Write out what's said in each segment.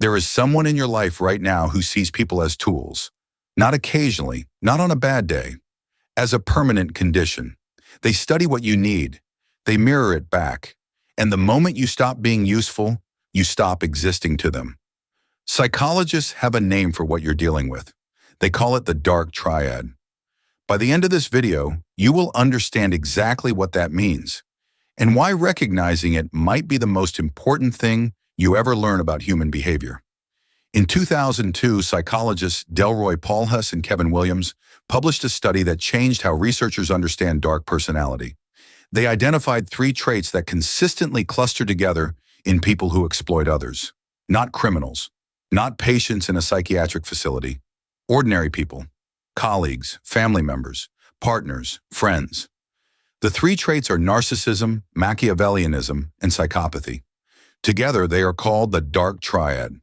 There is someone in your life right now who sees people as tools, not occasionally, not on a bad day, as a permanent condition. They study what you need, they mirror it back, and the moment you stop being useful, you stop existing to them. Psychologists have a name for what you're dealing with. They call it the Dark Triad. By the end of this video, you will understand exactly what that means and why recognizing it might be the most important thing you ever learn about human behavior. In 2002, psychologists Delroy Paulhuss and Kevin Williams published a study that changed how researchers understand dark personality. They identified 3 traits that consistently cluster together in people who exploit others. Not criminals, not patients in a psychiatric facility, ordinary people, colleagues, family members, partners, friends. The 3 traits are narcissism, Machiavellianism, and psychopathy. Together, they are called the Dark Triad.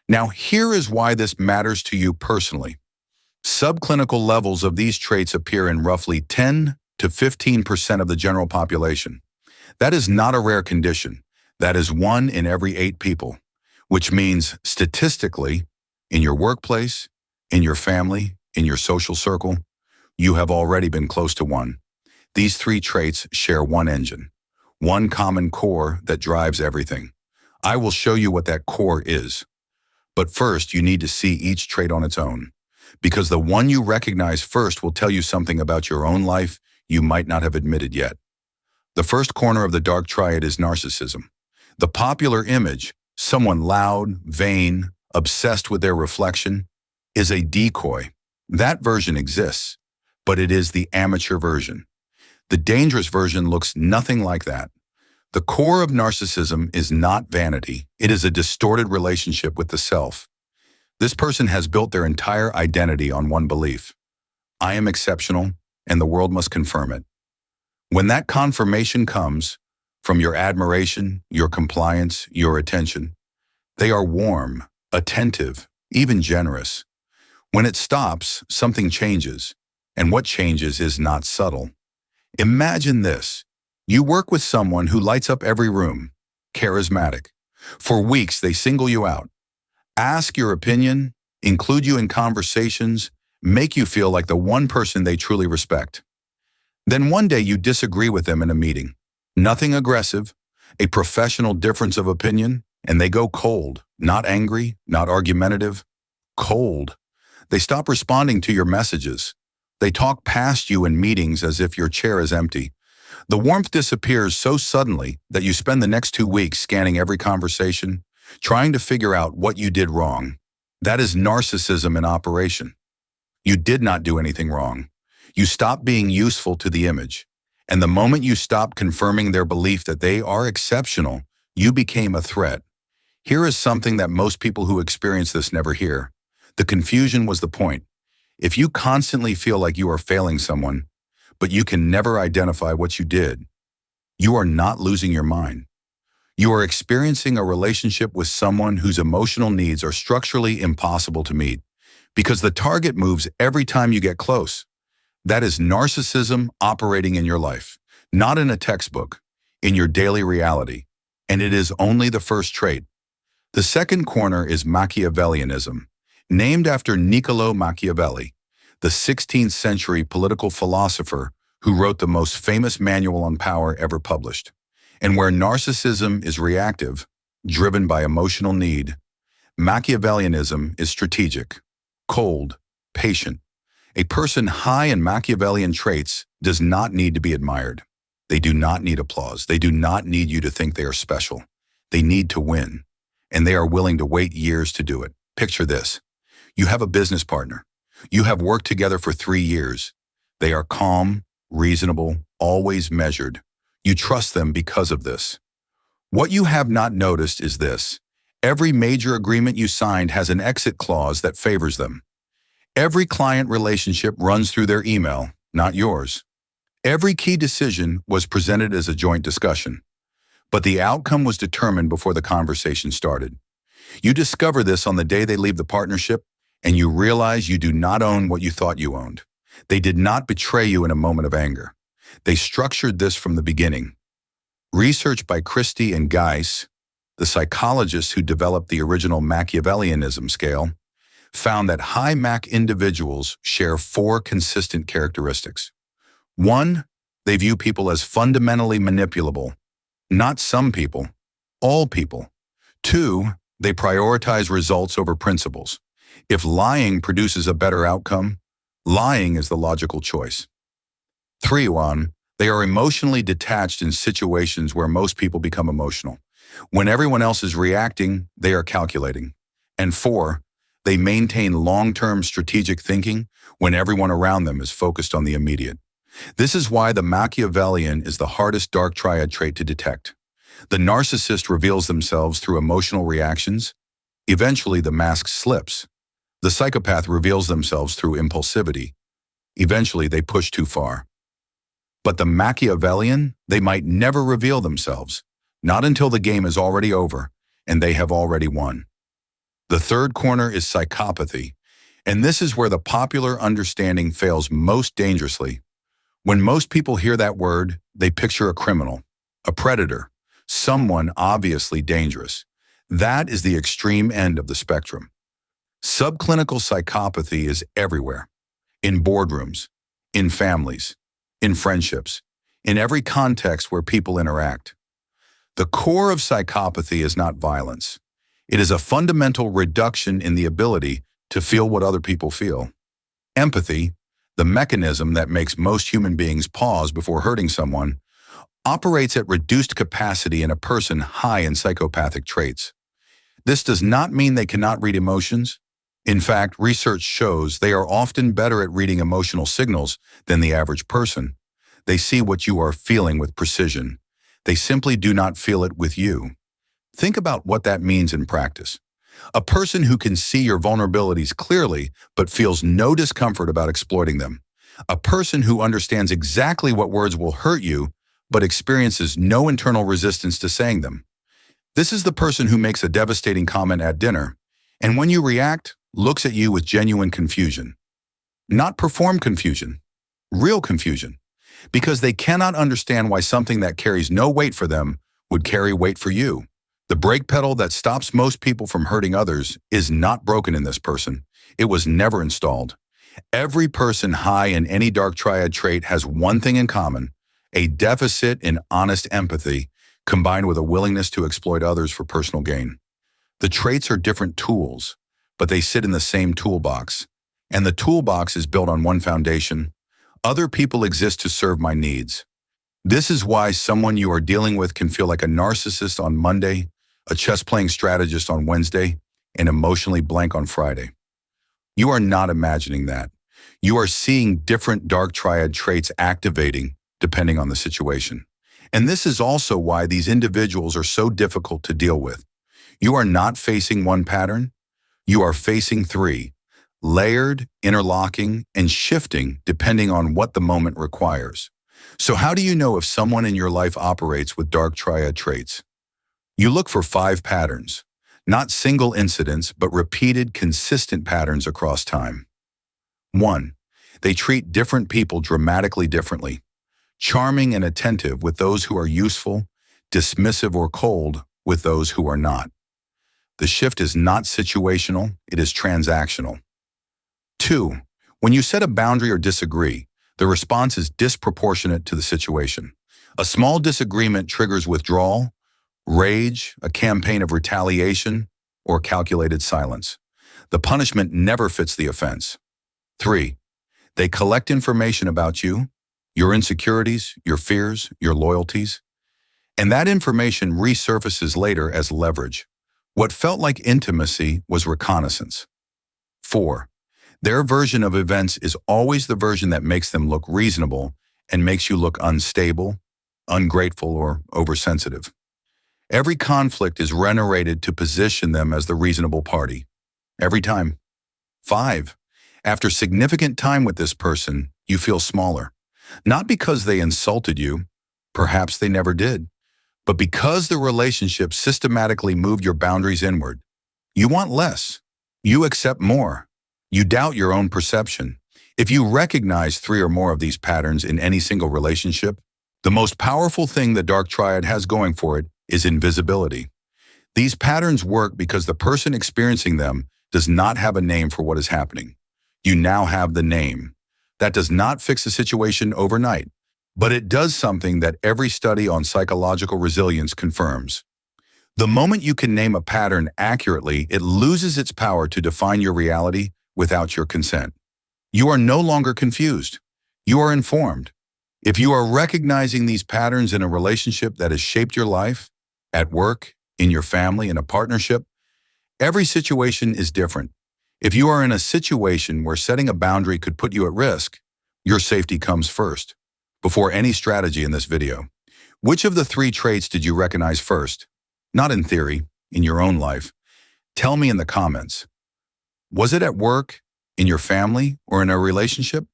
Now, here is why this matters to you personally. Subclinical levels of these traits appear in roughly 10 to 15% of the general population. That is not a rare condition. That is 1 in every 8 people, which means statistically, in your workplace, in your family, in your social circle, you have already been close to one. These 3 traits share one engine, one common core that drives everything. I will show you what that core is. But first, you need to see each trait on its own, because the one you recognize first will tell you something about your own life you might not have admitted yet. The first corner of the Dark Triad is narcissism. The popular image, someone loud, vain, obsessed with their reflection, is a decoy. That version exists, but it is the amateur version. The dangerous version looks nothing like that. The core of narcissism is not vanity. It is a distorted relationship with the self. This person has built their entire identity on one belief: I am exceptional, and the world must confirm it. When that confirmation comes from your admiration, your compliance, your attention, they are warm, attentive, even generous. When it stops, something changes, and what changes is not subtle. Imagine this. You work with someone who lights up every room, charismatic. For weeks, they single you out, ask your opinion, include you in conversations, make you feel like the one person they truly respect. Then one day you disagree with them in a meeting. Nothing aggressive, a professional difference of opinion, and they go cold, not angry, not argumentative, cold. They stop responding to your messages. They talk past you in meetings as if your chair is empty. The warmth disappears so suddenly that you spend the next 2 weeks scanning every conversation, trying to figure out what you did wrong. That is narcissism in operation. You did not do anything wrong. You stopped being useful to the image. And the moment you stopped confirming their belief that they are exceptional, you became a threat. Here is something that most people who experience this never hear. The confusion was the point. If you constantly feel like you are failing someone, but you can never identify what you did, you are not losing your mind. You are experiencing a relationship with someone whose emotional needs are structurally impossible to meet, because the target moves every time you get close. That is narcissism operating in your life, not in a textbook, in your daily reality, and it is only the first trait. The second corner is Machiavellianism, named after Niccolò Machiavelli, the 16th century political philosopher who wrote the most famous manual on power ever published. And where narcissism is reactive, driven by emotional need, Machiavellianism is strategic, cold, patient. A person high in Machiavellian traits does not need to be admired. They do not need applause. They do not need you to think they are special. They need to win, and they are willing to wait years to do it. Picture this. You have a business partner. You have worked together for 3 years. They are calm, reasonable, always measured. You trust them because of this. What you have not noticed is this. Every major agreement you signed has an exit clause that favors them. Every client relationship runs through their email, not yours. Every key decision was presented as a joint discussion, but the outcome was determined before the conversation started. You discover this on the day they leave the partnership, and you realize you do not own what you thought you owned. They did not betray you in a moment of anger. They structured this from the beginning. Research by Christie and Geis The psychologists who developed the original Machiavellianism scale found that high Mac individuals share four consistent characteristics. 1. They view people as fundamentally manipulable. Not some people, all people. 2. They prioritize results over principles. If lying produces a better outcome, lying is the logical choice. 3. 1. They are emotionally detached in situations where most people become emotional. When everyone else is reacting, they are calculating. And 4. They maintain long-term strategic thinking when everyone around them is focused on the immediate. This is why the Machiavellian is the hardest dark triad trait to detect. The narcissist reveals themselves through emotional reactions. Eventually, the mask slips. The psychopath reveals themselves through impulsivity. Eventually, they push too far. But the Machiavellian, they might never reveal themselves, not until the game is already over and they have already won. The third corner is psychopathy, and this is where the popular understanding fails most dangerously. When most people hear that word, they picture a criminal, a predator, someone obviously dangerous. That is the extreme end of the spectrum. Subclinical psychopathy is everywhere, in boardrooms, in families, in friendships, in every context where people interact. The core of psychopathy is not violence. It is a fundamental reduction in the ability to feel what other people feel. Empathy, the mechanism that makes most human beings pause before hurting someone, operates at reduced capacity in a person high in psychopathic traits. This does not mean they cannot read emotions. In fact, research shows they are often better at reading emotional signals than the average person. They see what you are feeling with precision. They simply do not feel it with you. Think about what that means in practice. A person who can see your vulnerabilities clearly but feels no discomfort about exploiting them. A person who understands exactly what words will hurt you but experiences no internal resistance to saying them. This is the person who makes a devastating comment at dinner, and when you react, looks at you with genuine confusion. Not performed confusion, real confusion, because they cannot understand why something that carries no weight for them would carry weight for you. The brake pedal that stops most people from hurting others is not broken in this person. It was never installed. Every person high in any dark triad trait has one thing in common: a deficit in honest empathy combined with a willingness to exploit others for personal gain. The traits are different tools, but they sit in the same toolbox. And the toolbox is built on one foundation: other people exist to serve my needs. This is why someone you are dealing with can feel like a narcissist on Monday, a chess-playing strategist on Wednesday, and emotionally blank on Friday. You are not imagining that. You are seeing different dark triad traits activating depending on the situation. And this is also why these individuals are so difficult to deal with. You are not facing one pattern. You are facing three, layered, interlocking, and shifting depending on what the moment requires. So how do you know if someone in your life operates with dark triad traits? You look for 5 patterns, not single incidents, but repeated, consistent patterns across time. 1. They treat different people dramatically differently, charming and attentive with those who are useful, dismissive or cold with those who are not. The shift is not situational, it is transactional. 2. When you set a boundary or disagree, the response is disproportionate to the situation. A small disagreement triggers withdrawal, rage, a campaign of retaliation, or calculated silence. The punishment never fits the offense. 3. They collect information about you, your insecurities, your fears, your loyalties, and that information resurfaces later as leverage. What felt like intimacy was reconnaissance. 4. Their version of events is always the version that makes them look reasonable and makes you look unstable, ungrateful, or oversensitive. Every conflict is narrated to position them as the reasonable party. Every time. 5. After significant time with this person, you feel smaller. Not because they insulted you, perhaps they never did, but because the relationship systematically moved your boundaries inward. You want less. You accept more. You doubt your own perception. If you recognize 3 or more of these patterns in any single relationship, the most powerful thing the dark triad has going for it is invisibility. These patterns work because the person experiencing them does not have a name for what is happening. You now have the name. That does not fix the situation overnight, but it does something that every study on psychological resilience confirms. The moment you can name a pattern accurately, it loses its power to define your reality without your consent. You are no longer confused. You are informed. If you are recognizing these patterns in a relationship that has shaped your life, at work, in your family, in a partnership, every situation is different. If you are in a situation where setting a boundary could put you at risk, your safety comes first, before any strategy in this video. Which of the 3 traits did you recognize first? Not in theory, in your own life. Tell me in the comments. Was it at work, in your family, or in a relationship?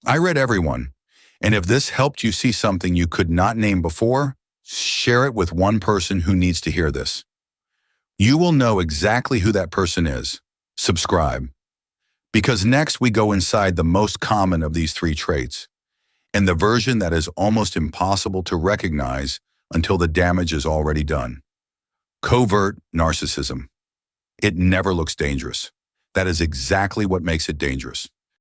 I read everyone, and if this helped you see something you could not name before, share it with one person who needs to hear this. You will know exactly who that person is. Subscribe. Because next we go inside the most common of these 3 traits, and the version that is almost impossible to recognize until the damage is already done. Covert narcissism. It never looks dangerous. That is exactly what makes it dangerous.